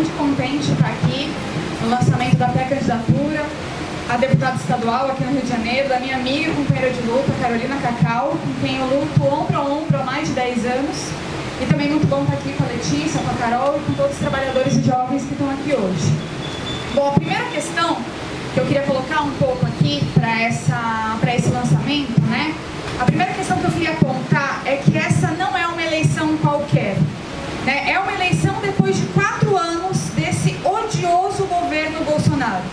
bastante contente de estar aqui no lançamento da pré-candidatura a deputada estadual aqui no Rio de Janeiro, da minha amiga e companheira de luta, Carolina Cacau, com quem eu luto ombro a ombro há mais de 10 anos. E também muito bom estar aqui com a Letícia, com a Carol e com todos os trabalhadores e jovens que estão aqui hoje. Bom, a primeira questão que eu queria colocar um pouco aqui para esse lançamento, né? A primeira questão que eu queria apontar é que essa não é uma eleição qualquer, né? É uma eleição depois de 4 anos desse odioso governo Bolsonaro,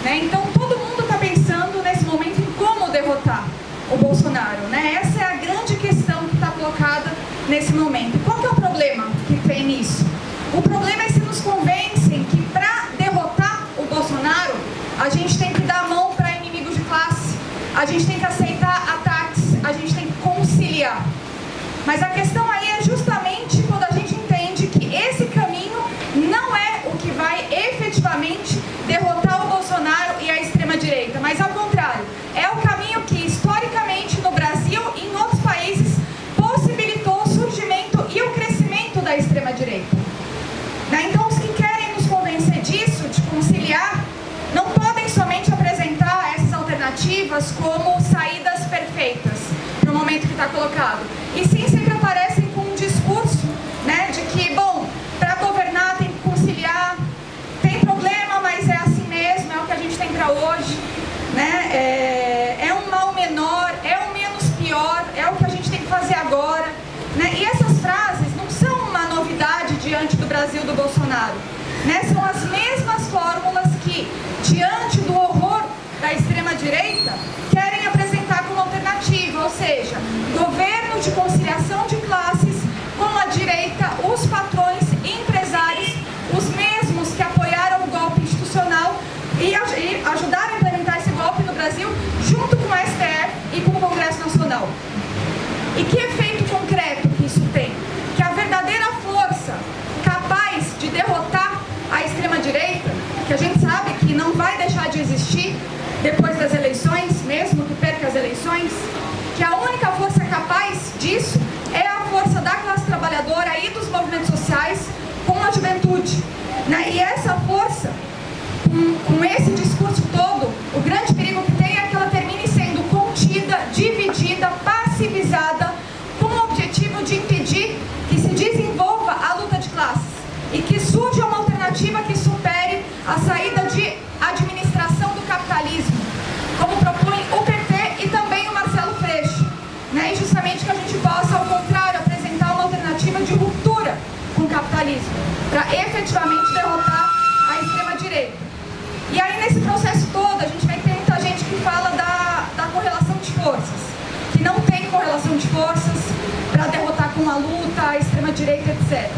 né? Então todo mundo está pensando nesse momento em como derrotar o Bolsonaro, né? Essa é a grande questão que está colocada nesse momento. Qual que é o problema que tem nisso? O problema é se nos convencem que para derrotar o Bolsonaro a gente tem que dar a mão para inimigos de classe, a gente tem que aceitar ataques, a gente tem que conciliar. Mas a questão aí é justamente quando a gente entende que esse caminho não é o que vai efetivamente derrotar o Bolsonaro e a extrema-direita, mas ao contrário, é o caminho que historicamente no Brasil e em outros países possibilitou o surgimento e o crescimento da extrema-direita. Então os que querem nos convencer disso, de conciliar, não podem somente apresentar essas alternativas como saídas perfeitas para o momento que está colocado, e sim sempre aparecem com um discurso, né, de que, bom, para governar tem que conciliar, tem problema, mas é assim mesmo, é o que a gente tem para hoje, né, é um mal menor, é o menos pior, é o que a gente tem que fazer agora, né, e essas frases não são uma novidade diante do Brasil do Bolsonaro, né, são as mesmas fórmulas que, diante do horror da extrema-direita, querem apresentar como alternativa, ou seja, governo de conciliação de classes com a direita, os patrões e empresários, os mesmos que apoiaram o golpe institucional e ajudaram a implementar esse golpe no Brasil, junto com o STF e com o Congresso Nacional. E que efeito concreto que isso tem? Que a verdadeira força capaz de derrotar a extrema-direita, que a gente sabe que não vai deixar de existir depois das eleições, mesmo que perca as eleições, que a única força capaz disso é a força da classe trabalhadora e dos movimentos sociais com a juventude, né? E essa força, com esse discurso todo, o grande perigo que tem é que ela termine sendo contida, dividida, passivizada, com o objetivo de impedir que se desenvolva a luta de classes e que surja uma alternativa que supere a saída de administração do capitalismo, como propõe o PT e também o Marcelo Freixo, né? E justamente que a gente possa, ao contrário, apresentar uma alternativa de ruptura com o capitalismo, para efetivamente derrotar a extrema-direita. E aí, nesse processo todo, a gente vê que tem muita gente que fala da correlação de forças, que não tem correlação de forças para derrotar com a luta, a extrema-direita, etc.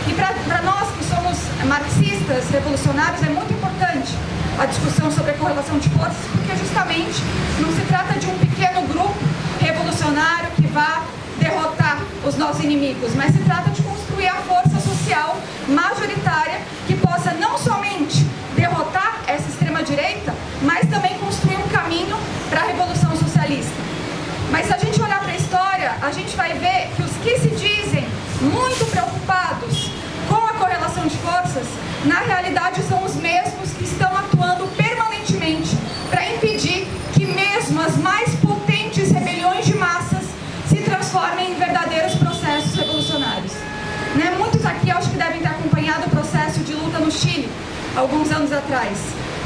E para nós que somos marxistas, revolucionários, é muito importante a discussão sobre a correlação de forças, porque justamente não se trata de um pequeno grupo revolucionário que vá derrotar os nossos inimigos, mas se trata de construir a força social majoritária que possa não somente derrotar essa extrema-direita, mas também construir um caminho para a revolução socialista. Mas se a gente olhar para a história, a gente vai ver que os que se dizem muito preocupados com a correlação de forças, na realidade são os mesmos que estão atuando permanentemente para impedir que mesmo as mais potentes rebeliões de massas se transformem em verdadeiros processos revolucionários. Né? Muitos aqui acho que devem ter acompanhado o processo de luta no Chile, alguns anos atrás.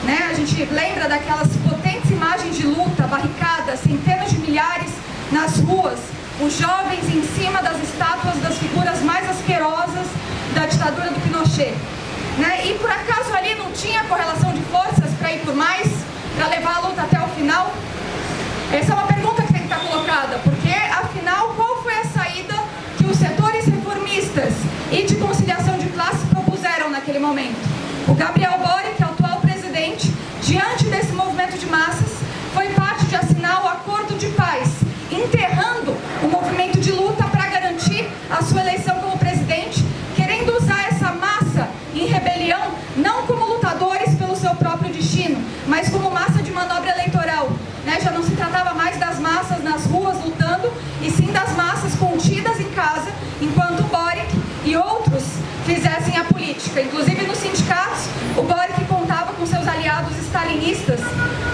Né? A gente lembra daquelas potentes imagens de luta, barricadas, centenas de milhares nas ruas, os jovens em cima das estátuas das figuras mais asquerosas da ditadura do Pinochet. Né? E por acaso ali não tinha correlação de forças para ir por mais, para levar a luta até o final? Essa é uma pergunta que tem que estar colocada, porque afinal qual foi a saída que os setores reformistas e de conciliação de classes propuseram naquele momento? O Gabriel Boric, atual presidente, diante desse movimento de massas, foi parte de assinar o Acordo de Paz, enterrando o movimento de luta para garantir a sua eleição como presidente, querendo usar essa massa em rebelião, não como lutadores pelo seu próprio destino, mas como massa de manobra eleitoral. Né? Já não se tratava mais das massas nas ruas lutando, e sim das massas contidas em casa, enquanto Boric e outros fizessem a política. Inclusive nos sindicatos, o Boric contava com seus aliados stalinistas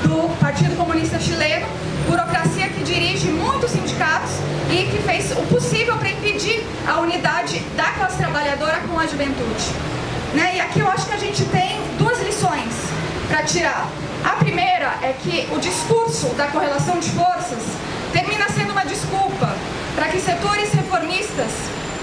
do Partido Comunista Chileno, burocracia que dirige muitos sindicatos e que fez o possível para impedir a unidade da classe trabalhadora com a juventude. E aqui eu acho que a gente tem duas lições para tirar. A primeira é que o discurso da correlação de forças termina sendo uma desculpa para que setores reformistas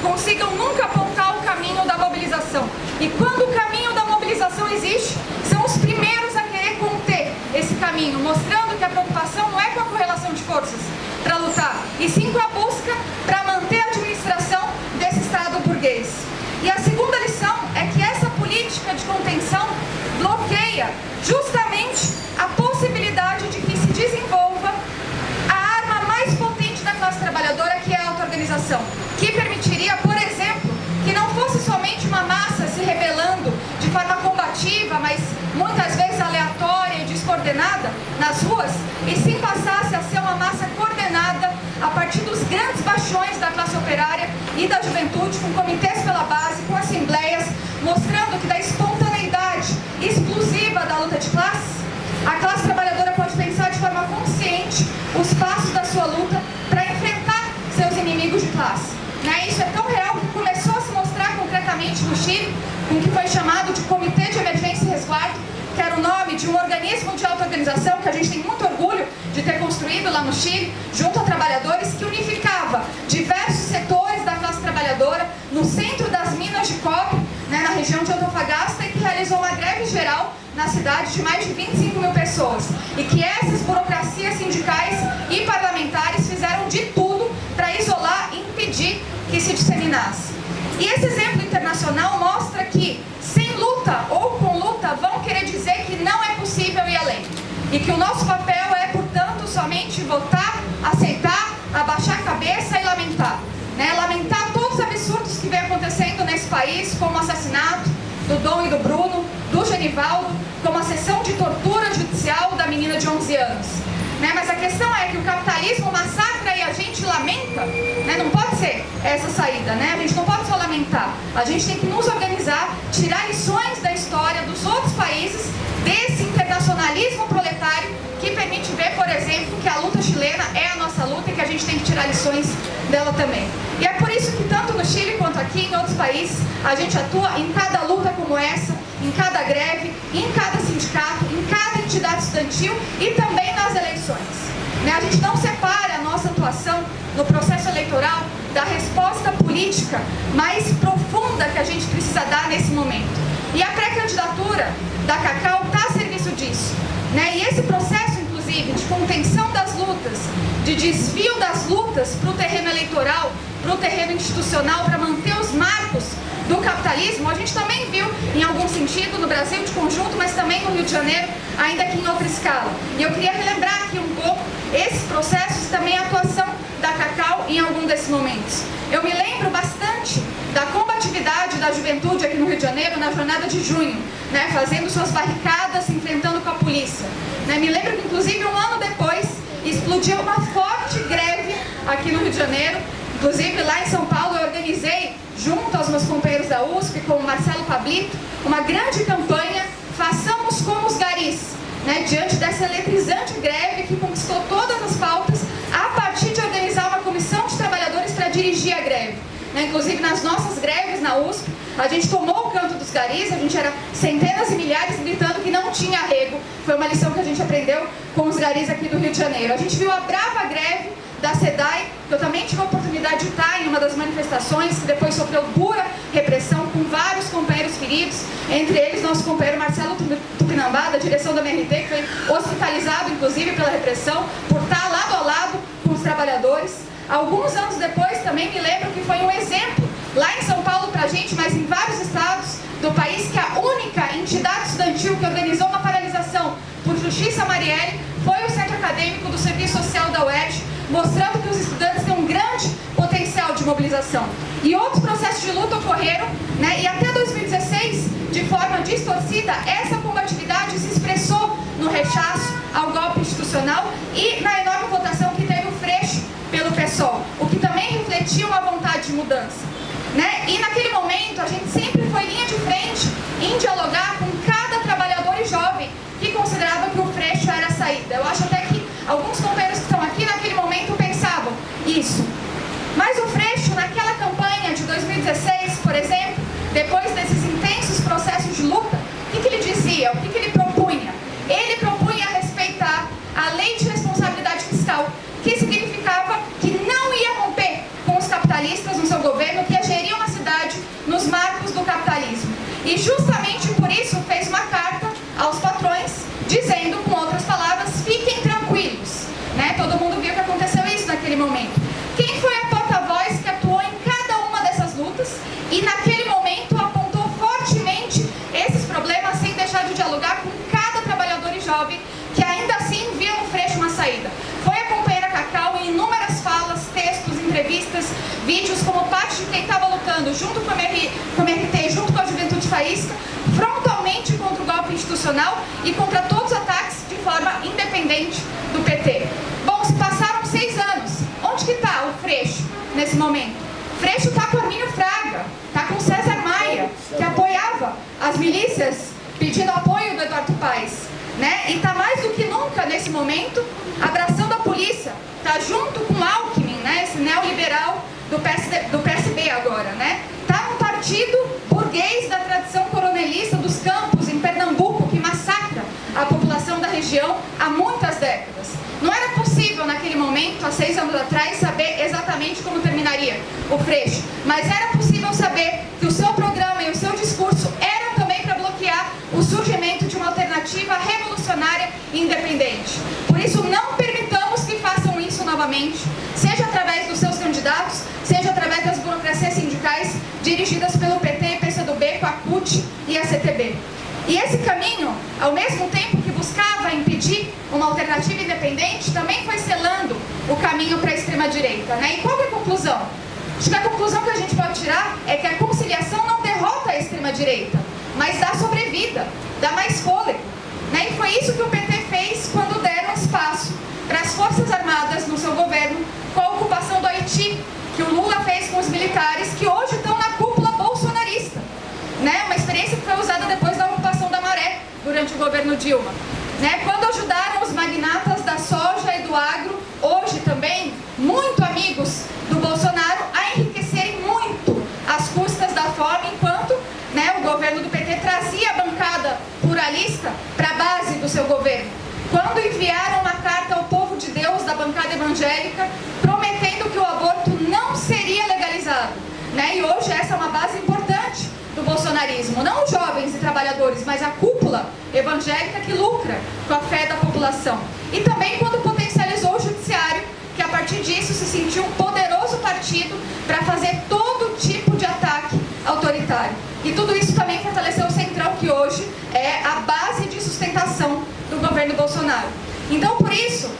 consigam nunca apontar o caminho da mobilização. E quando o caminho da mobilização existe, são os primeiros a querer conter esse caminho, mostrando que a preocupação não é com a correlação de forças para lutar, e sim com a busca para manter a administração desse Estado burguês. E a segunda lição é que essa política de contenção bloqueia justamente a possibilidade de que se desenvolva a arma mais potente da classe trabalhadora, que é a auto-organização, que permitiria, por exemplo, que não fosse somente uma massa se rebelando de forma combativa, mas muitas vezes aleatória e descoordenada nas ruas, e sim passasse a ser uma massa coordenada a partir dos grandes bastiões da classe operária e da juventude, com comitês pela base, com assembleias, mostrando que da espontaneidade explosiva da luta de classes, a classe trabalhadora pode pensar de forma consciente os passos da sua luta para enfrentar seus inimigos de classe. Isso é tão real que começou a se mostrar concretamente no Chile, com o que foi chamado de Comitê de Emergência e Resguardo, que era o nome de um organismo de auto-organização que a gente tem muito orgulho de ter construído lá no Chile, junto a trabalhadores, que unificava diversos setores da classe trabalhadora no centro das minas de cobre, na região de Antofagasta, e que realizou uma greve geral na cidade de mais de 25 mil pessoas. E que essas burocracias sindicais e parlamentares fizeram de tudo para isolar e impedir que se disseminasse. E esse exemplo internacional mostra que, sem luta ou com luta, vão querer dizer que não é possível ir além. E que o nosso papel é, portanto, somente votar, aceitar, abaixar a cabeça e lamentar. Lamentar todos os absurdos que vem acontecendo nesse país, como o assassinato do Dom e do Bruno, do Genivaldo, como a sessão de tortura judicial da menina de 11 anos. Mas a questão é que o capitalismo massacra e a gente lamenta, não pode ser essa saída, a gente não pode só lamentar, a gente tem que nos organizar, tirar lições da história dos outros países, desse internacionalismo proletário que permite ver, por exemplo, que a luta chilena é a nossa luta e que a gente tem que tirar lições dela também. E é por isso que tanto no Chile quanto aqui em outros países, a gente atua em cada luta como essa, em cada greve, em cada sindicato, em cada entidade estudantil e também nas eleições. A gente não separa a nossa atuação no processo eleitoral da resposta política mais profunda que a gente precisa dar nesse momento. E a pré-candidatura da Cacau está a serviço disso. E esse processo, inclusive, de contenção das lutas, de desvio das lutas para o terreno eleitoral, para o terreno institucional, para manter os marcos do capitalismo, a gente também viu, em algum sentido, no Brasil de conjunto, mas também no Rio de Janeiro, ainda que em outra escala. E eu queria relembrar aqui um pouco esses processos e também a atuação da Cacau em algum desses momentos. Eu me lembro bastante da combatividade da juventude aqui no Rio de Janeiro na jornada de junho, fazendo suas barricadas, se enfrentando com a polícia. Me lembro que, inclusive, um ano depois, explodiu uma forte greve aqui no Rio de Janeiro. Inclusive, lá em São Paulo, eu organizei, junto aos meus companheiros da USP, como Marcelo Pablito, uma grande campanha, Façamos como os Garis, diante dessa eletrizante greve que conquistou todas as pautas, a partir de organizar uma comissão de trabalhadores para dirigir a greve. Inclusive, nas nossas greves na USP, a gente tomou o canto dos garis, a gente era centenas e milhares gritando que não tinha arrego. Foi uma lição que a gente aprendeu com os garis aqui do Rio de Janeiro. A gente viu a brava greve da SEDAI, que eu também tive a oportunidade de estar em uma das manifestações, que depois sofreu dura repressão, com vários companheiros feridos, entre eles nosso companheiro Marcelo Tupinambá, da direção da MRT, que foi hospitalizado, inclusive, pela repressão, por estar lado a lado com os trabalhadores. Alguns anos depois, também me lembro que foi um exemplo, lá em São Paulo pra gente, mas em vários estados do país, que a única entidade estudantil que organizou uma paralisação por Justiça Marielle foi o Centro Acadêmico do Serviço Social da UERJ, mostrando que os estudantes têm um grande potencial de mobilização. E outros processos de luta ocorreram, e até 2016, de forma distorcida, essa combatividade se expressou no rechaço ao golpe institucional e na enorme votação que teve o Freixo pelo PSOL, o que também refletia uma vontade de mudança. E naquele momento a gente sempre foi linha de frente em dialogar com cada trabalhador e jovem que considerava que o Freixo era a saída. Eu acho até que alguns companheiros que estão aqui naquele momento pensavam isso. Mas o Freixo, naquela campanha de 2016, por exemplo, depois desses intensos processos de luta, o que ele dizia? O que ele propunha? Ele propunha respeitar a lei de responsabilidade fiscal, que significava que não ia romper com os capitalistas no seu governo, que geriam a cidade nos marcos do capitalismo. E justamente por isso fez uma carta aos patrões, dizendo, com outras palavras, fiquem tranquilos. Né? Todo mundo viu que aconteceu isso naquele momento. Quem foi a porta-voz que atuou em cada uma dessas lutas e naquele momento apontou fortemente esses problemas sem deixar de dialogar com cada trabalhador e jovem que ainda assim via no Freixo uma saída? Foi a companheira Cacau em inúmeras falas, textos, entrevistas, vídeos, como parte de quem estava lutando junto com o MRT, junto com a Juventude Faísca, frontalmente contra o golpe institucional e contra todos os ataques de forma independente do PT. Bom, se passaram 6 anos. Onde que está o Freixo nesse momento? O Freixo está com Armínio Fraga, está com César Maia, que apoiava as milícias pedindo apoio do Eduardo Paes. Né? E está mais do que nunca nesse momento abraçando a polícia, está junto com Alckmin, né? Esse neoliberal do PSB agora, né? Está num partido burguês da tradição coronelista dos campos em Pernambuco, que massacra a população da região há muitas décadas. Não era possível naquele momento, há 6 anos atrás, saber exatamente como terminaria o Freixo, mas era possível saber que o seu programa e o seu discurso eram também para bloquear o surgimento de uma alternativa revolucionária e independente. Por isso, não permitamos que façam isso novamente, seja através dos seus candidatos, seja através das burocracias sindicais dirigidas pelo PT e PCdoB, com a CUT e a CTB. E esse caminho, ao mesmo tempo que buscava impedir uma alternativa independente, também foi selando o caminho para a extrema-direita. Né? E qual é a conclusão? Acho que a conclusão que a gente pode tirar é que a conciliação não derrota a extrema-direita, mas dá sobrevida, dá mais fôlego. Né? E foi isso que o PT fez quando deram espaço para as Forças Armadas no seu governo, com a ocupação do Haiti, que o Lula fez com os militares, que hoje estão na cúpula bolsonarista. Né? Uma experiência que foi usada depois da ocupação da Maré, durante o governo Dilma. Né? Quando ajudaram os magnatas da soja e do agro, hoje também, muito amigos do Bolsonaro, a enriquecerem muito às custas da fome, enquanto né, o governo do PT trazia a bancada pluralista para a base do seu governo. Quando enviaram uma carta ao povo de Deus da bancada evangélica, prometendo que o aborto não seria legalizado. Né? E hoje essa é uma base importante do bolsonarismo, não os jovens e trabalhadores, mas a cúpula evangélica que lucra com a fé da população. E também quando potencializou o judiciário, que a partir disso se sentiu um poderoso partido para fazer todo tipo de ataque autoritário. E tudo isso também fortaleceu o Centrão, que hoje é a base de sustentação do governo Bolsonaro. Então, por isso,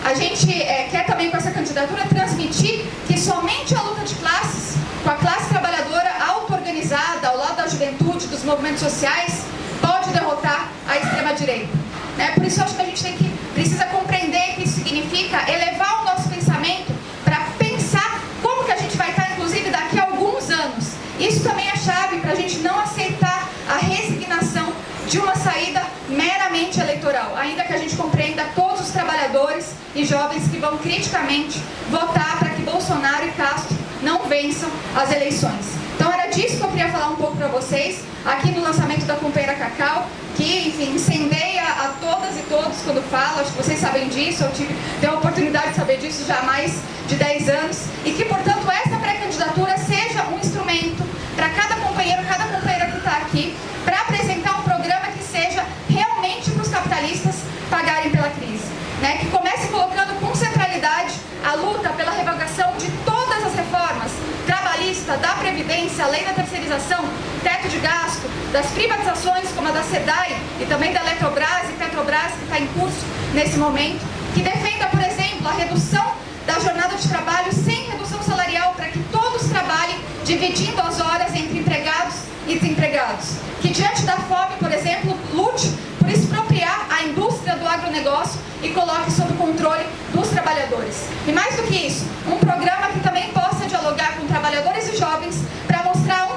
a gente quer também com essa candidatura transmitir que somente a luta de classes, com a classe trabalhadora auto-organizada, ao lado da juventude, dos movimentos sociais, pode derrotar a extrema-direita. Né? Por isso eu acho que a gente precisa compreender que isso significa elevar o nosso pensamento para pensar como que a gente vai estar, inclusive, daqui a alguns anos. Isso também é chave para a gente não aceitar a resignação de uma saída meramente eleitoral, ainda que a gente compreenda todos os trabalhadores e jovens que vão criticamente votar para que Bolsonaro e Castro não vençam as eleições. Então era disso que eu queria falar um pouco para vocês, aqui no lançamento da companheira Cacau, que, enfim, incendeia a todas e todos quando fala, acho que vocês sabem disso, eu tive a oportunidade de saber disso já há mais de 10 anos, e que, portanto, essa pré-candidatura seja um instrumento para cada companheiro, cada companheira que está aqui, para apresentar um programa que seja realmente para os capitalistas pagarem pela crise. Né? Que comece colocando com centralidade a luta pela revogação de todas as reformas trabalhista, da Previdência, a lei da terceirização, teto de gasto, das privatizações como a da SEDAI e também da Eletrobras e Petrobras, que está em curso nesse momento, que defenda, por exemplo, a redução da jornada de trabalho sem redução salarial, para que todos trabalhem dividindo as horas entre empregados e desempregados. Que diante da fome, por exemplo, lute por expropriar a indústria do agronegócio e coloque sob o controle dos trabalhadores. E mais do que isso, um programa que também possa dialogar com trabalhadores e jovens para mostrar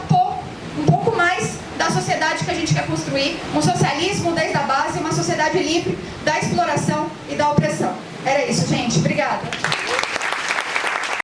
que a gente quer construir um socialismo desde a base, uma sociedade livre da exploração e da opressão.